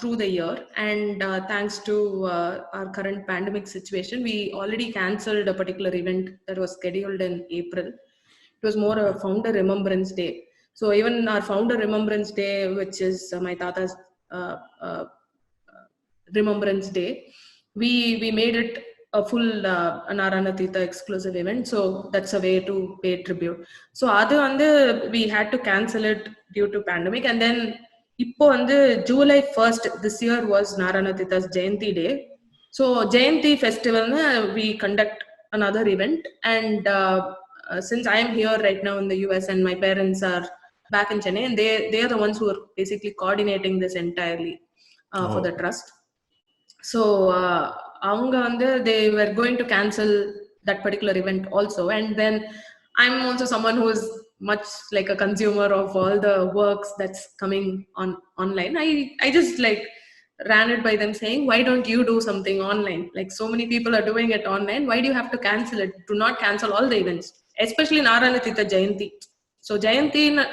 through the year, and thanks to our current pandemic situation, we already cancelled a particular event that was scheduled in April. It was more a Founder Remembrance Day. So even our Founder Remembrance Day, which is my Tata's Remembrance Day, we made it a full Narayana Tirtha exclusive event. So that's a way to pay tribute. So we had to cancel it due to pandemic, and then July 1st this year was Narayana Tirtha's Jayanti Day. So Jayanti festival we conduct another event, and since I am here right now in the US and my parents are back in Chennai, and they are the ones who are basically coordinating this entirely for the trust. So they were going to cancel that particular event also, and then I'm also someone who is much like a consumer of all the works that's coming online. I just like ran it by them saying, why don't you do something online? Like so many people are doing it online. Why do you have to cancel it? Do not cancel all the events, especially Narayana Tirtha Jayanti. So Jayanti,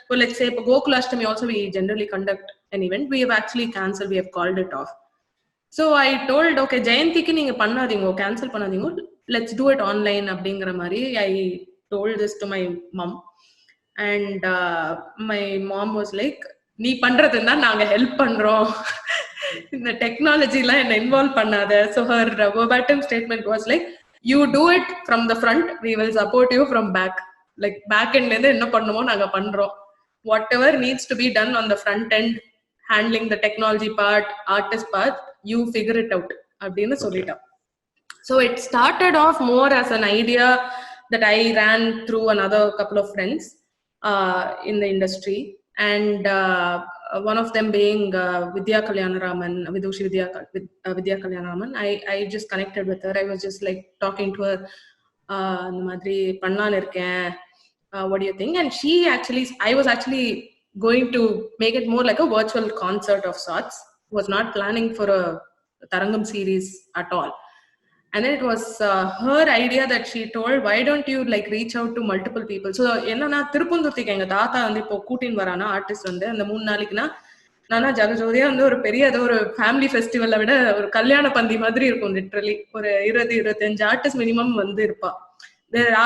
let's say Gokulashtami also we generally conduct an event. We have actually cancelled. We have called it off. So I told, okay, Jayanti ki neenga pannadingo, cancel pannadingo. Let's do it online. I told this to my mom, and my mom was like, "Nee pandradhunda naanga help pandrom. In the technology la enna involve pannada." So her verbatim statement was like, "You do it from the front, we will support you from back. Like back end lende enna pannumo naanga pandrom. Whatever needs to be done on the front end, handling the technology part, artist part, you figure it out." Abdinu sollita. So it started off more as an idea that I ran through another couple of friends in the industry, and one of them being Vidya Kalyanaraman, Vidushi Vidya Kalyanaraman. I just connected with her. I was just like talking to her, what do you think? And I was actually going to make it more like a virtual concert of sorts. Was not planning for a Tarangam series at all. And then it was her idea that she told, why don't you like reach out to multiple people? So enna Tirupundurthikku enga taatha ipo kootin varana artist and the 3 naalikku nana Jagajodiya ஒரு பெரிய ஒரு family ஃபெஸ்டிவலை விட ஒரு கல்யாண பந்தி மாதிரி இருக்கும். Literally ஒரு 20-25 ஆர்டிஸ்ட் மினிமம் இருப்பா.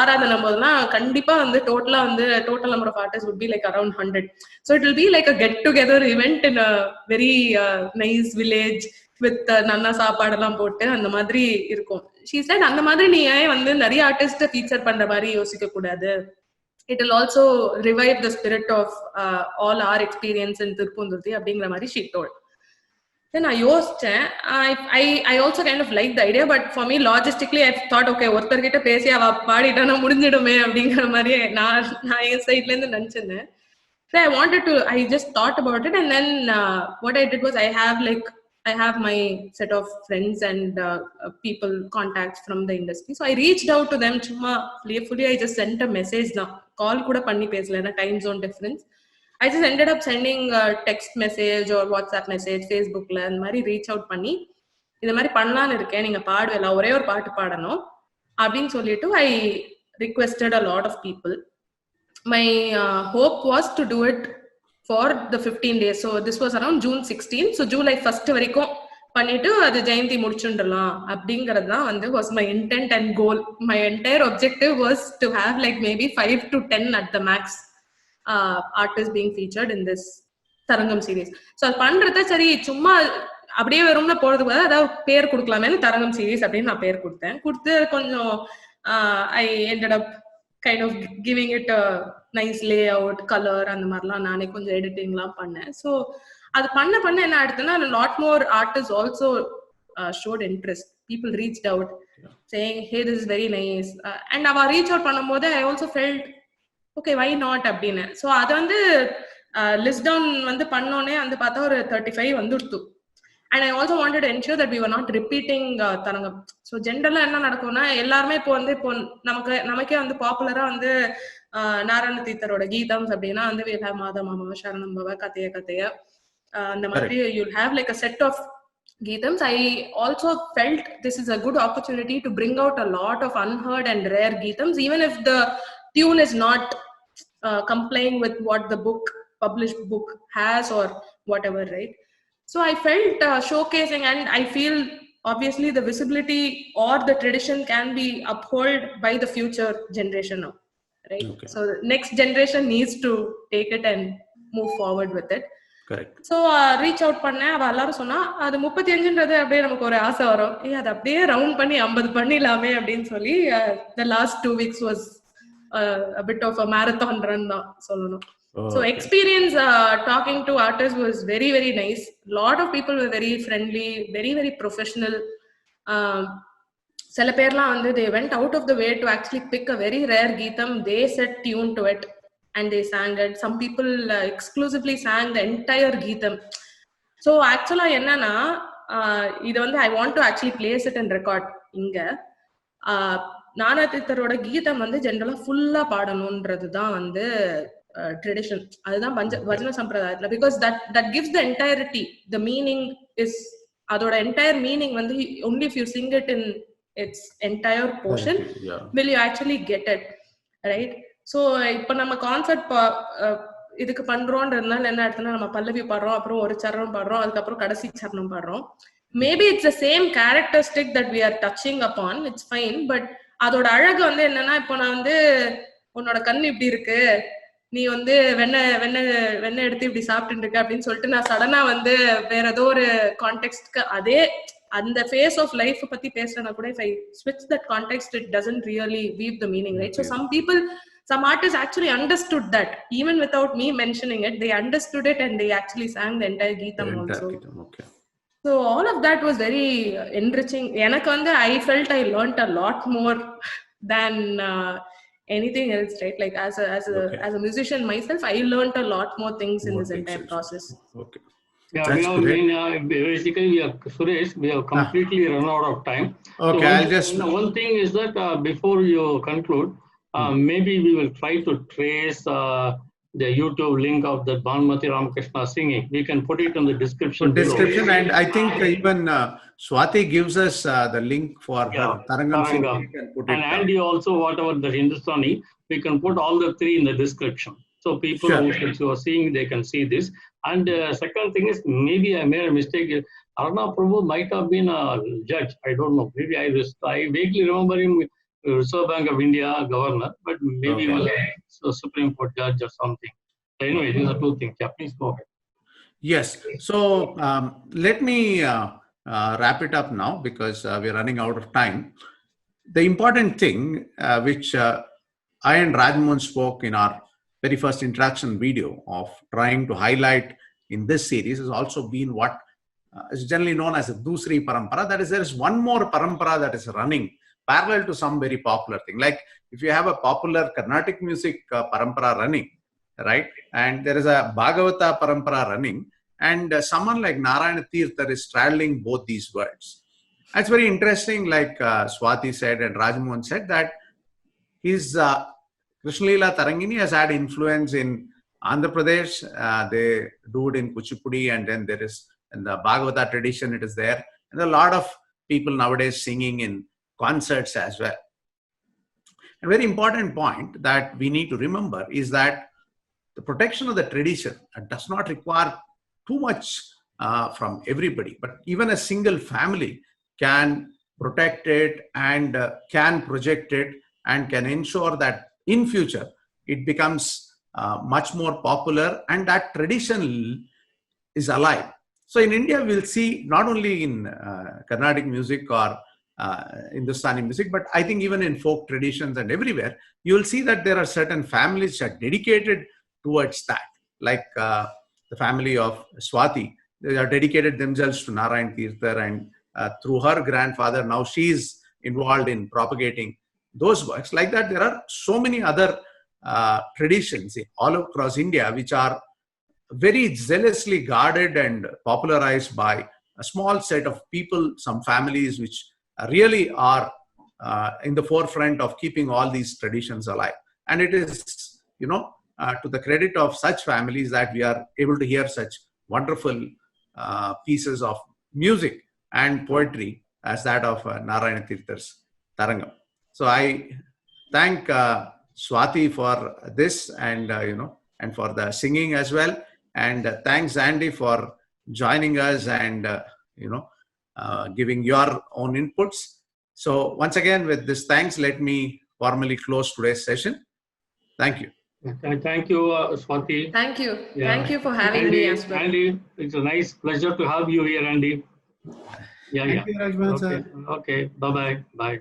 ஆராதனம் போதெல்லாம் கண்டிப்பா total number of artist would be like around 100. So it will be like a get together event in a very nice village with நன்னா சாப்பாடெல்லாம் போட்டு அந்த மாதிரி இருக்கும். She said, அந்த மாதிரி நீ ஏன் நிறைய ஆர்டிஸ்ட் ஃபீச்சர் பண்ற மாதிரி யோசிக்க கூடாது, it will also revive the spirit of all our experience in Tirupundurthi அப்படிங்கிற மாதிரி she told. Then I யோசிச்சேன். I also kind of liked the idea, but for me logistically I thought, okay, ஒருத்தர்கிட்ட பேசி அவ பாடிட்டானா முடிஞ்சிடுமே அப்படிங்கிற மாதிரி நான் என் சைட்ல இருந்து நினைச்சிருந்தேன். So I just thought about it, and then what I did was I have my set of friends and people contacts from the industry. So I reached out to them. Chumma playfully I just sent a message. Now call kuda panni pesala na time zone difference. I just ended up sending a text message or WhatsApp message, Facebook la and mari reach out panni indha mari pannalaanu iruken neenga paaduvela ore or paattu paadano appdin sollitu I requested a lot of people. My hope was to do it for the 15 days. So this was around June 16. So July 1st வரைக்கும் பண்ணிட்டு அது ஜெயந்தி முடிச்சுடலாம் அப்படிங்கிறது தான் வந்து was my intent and goal. My entire objective was to have like maybe 5 to 10 at the max artists being featured in this Tarangam series. So அது பண்றத சரி சும்மா அப்படியே வரும்னு போறதுக்கு பதிலா அதாவது பேர் கொடுக்கலாமே தரங்கம் சீரீஸ் அப்படின்னு நான் பேர் கொடுத்து கொஞ்சம் I ended up kind of giving it a nice layout, color and the மாதிரிலாம் நானே கொஞ்சம் எடிட்டிங்லாம் பண்ணேன். ஸோ அது பண்ண என்ன ஆயிடுதுன்னா a lot more artists also showed interest. People reached out saying, hey, this is very nice. And அவ reach out பண்ணும்போது I also felt, okay, why not அப்படின்னு. ஸோ அது வந்து லிஸ்ட் டவுன் வந்து பண்ணோன்னே வந்து பார்த்தா ஒரு 35 வந்துடுத்து. And I also wanted to ensure that we were not repeating Tarangam. So generally என்ன நடக்கும்னா எல்லாருமே இப்போ நமக்கே வந்து பாப்புலரா வந்து நாராயண தீர்த்தரோட கீதம்ஸ் அப்படின்னா வந்து we'll have மாதா மாமா சரணம் பவ கதைய அந்த மாதிரி you'll have like a set of கீதம்ஸ். I also felt this is a good opportunity to bring out a lot of unheard and rare கீதம்ஸ், even if the tune is not complying with what the published book has or whatever, right? So I felt showcasing, and I feel obviously the visibility or the tradition can be upheld by the future generation now, right? Okay. So the next generation needs to take it and move forward with it. Correct. So reach out பண்ணேன். அவ எல்லாரும் சொன்னா அது 35ன்றது அப்படியே நமக்கு ஒரு ஆசை வரும், அது அப்படியே ரவுண்ட் பண்ணி 50 பண்ணிடலாமே அப்படின்னு சொல்லி the last 2 weeks was a bit of a marathon run தான் சொல்லணும். So experience talking to artists was very, very nice. Lot of people were very friendly, very, very professional. சில பேர்லாம் வந்து they went out of the way to actually pick a very rare geetham. They set tune to it and they sang it. Some people exclusively sang the entire geetham. So actually என்னன்னா இது வந்து I want to actually place it and record இங்க. நாராயணத்தீர்த்தரோட கீதம் வந்து ஜென்ரலா ஃபுல்லா பாடணும்ன்றது தான் வந்து ட்ரெடிஷன். அதுதான் பஜன சம்பிரதாயத்துல, because that gives the entirety, the meaning is அதோட entire meaning வந்து only if you sing it in its entire portion will you actually get it, right? So இப்ப நம்ம கான்செப்ட் இதுக்கு பண்றோம்ன்றதுனால என்ன ஆயிடுதுன்னா நம்ம பல்லவி பாடுறோம், அப்புறம் ஒரு சரணம் பாடுறோம், அதுக்கப்புறம் கடைசி சரணம் பாடுறோம். Maybe it's the same characteristic that we are touching upon, it's fine, but அதோட அழகு வந்து என்னன்னா இப்போ நான் வந்து உன்னோட கண் இப்படி இருக்கு, நீ வந்து வெண்ணெய் எடுத்து இப்படி சாப்பிட்டு இருக்க அப்படின்னு சொல்லிட்டு நான் சடனா வந்து வேற ஏதோ ஒரு கான்டெக்ஸ்ட்க்கு அதே அந்த ஃபேஸ் ஆஃப் லைஃப் பத்தி பேசுறேன்னா கூட if I switch that context it doesn't really weave the meaning, right? So some artists actually understood that even without me mentioning it, they understood it and they actually sang the entire geetham also. Okay. So all of that was very enriching. எனக்கு வந்து I felt I learned a lot more than anything else, right? Like as a musician myself, I learned a lot more things in this entire process. Okay. Yeah, basically we are Suresh, we have completely run out of time. Okay, so one thing is that before you conclude, maybe we will try to trace the YouTube link of the Bhanumati Ramakrishna singing. We can put it in the description. And I think even Swati gives us the link for her Tarangam singing. And you also, whatever the Hindustani, we can put all the 3 in the description. So people who are seeing, they can see this. And second thing is, maybe I made a mistake. Arna Prabhu might have been a judge. I don't know. Maybe I vaguely remember him, Reserve Bank of India governor, but maybe he was a Supreme Court judge or something. So anyway, these are 2 things. Yeah, please go ahead. Yes. So let me wrap it up now because we're running out of time. The important thing which I and Rajmohan spoke in our very first interaction video of trying to highlight in this series has also been what is generally known as a Dusri Parampara. That is, there is one more Parampara that is running parallel to some very popular thing. Like if you have a popular Carnatic music Parampara running, right? And there is a Bhagavata Parampara running, and someone like Narayana Tirtha is straddling both these worlds. It's very interesting, like Swati said and Rajmohan said, that his Krishna Leela Tarangini has had influence in Andhra Pradesh. They do it in Kuchipudi, and then there is in the Bhagavata tradition, it is there. And a lot of people nowadays singing in concerts as well. A very important point that we need to remember is that the protection of the tradition does not require too much from everybody, but even a single family can protect it and can project it and can ensure that in future it becomes much more popular and that tradition is alive. So in India, we'll see not only in Carnatic music or Hindustani music, but I think even in folk traditions and everywhere, you'll see that there are certain families that are dedicated towards that. Like the family of Swati, they are dedicated themselves to Narayana Tirtha, and through her grandfather, now she's involved in propagating those works. Like that, there are so many other traditions all across India which are very zealously guarded and popularized by a small set of people, some families which really are in the forefront of keeping all these traditions alive. And it is, to the credit of such families that we are able to hear such wonderful pieces of music and poetry as that of Narayana Tirtha's Tarangam. So I thank Swati for this and, and for the singing as well. And thanks, Andy, for joining us and, giving your own inputs. So once again, with this thanks, let me formally close today's session. Thank you. Thank you, Swati. Thank you. Yeah. Thank you for having Andy, me as well. Andy, it's a nice pleasure to have you here, Andy. Thank you, Rajmohan, sir. Okay. Bye-bye. Bye.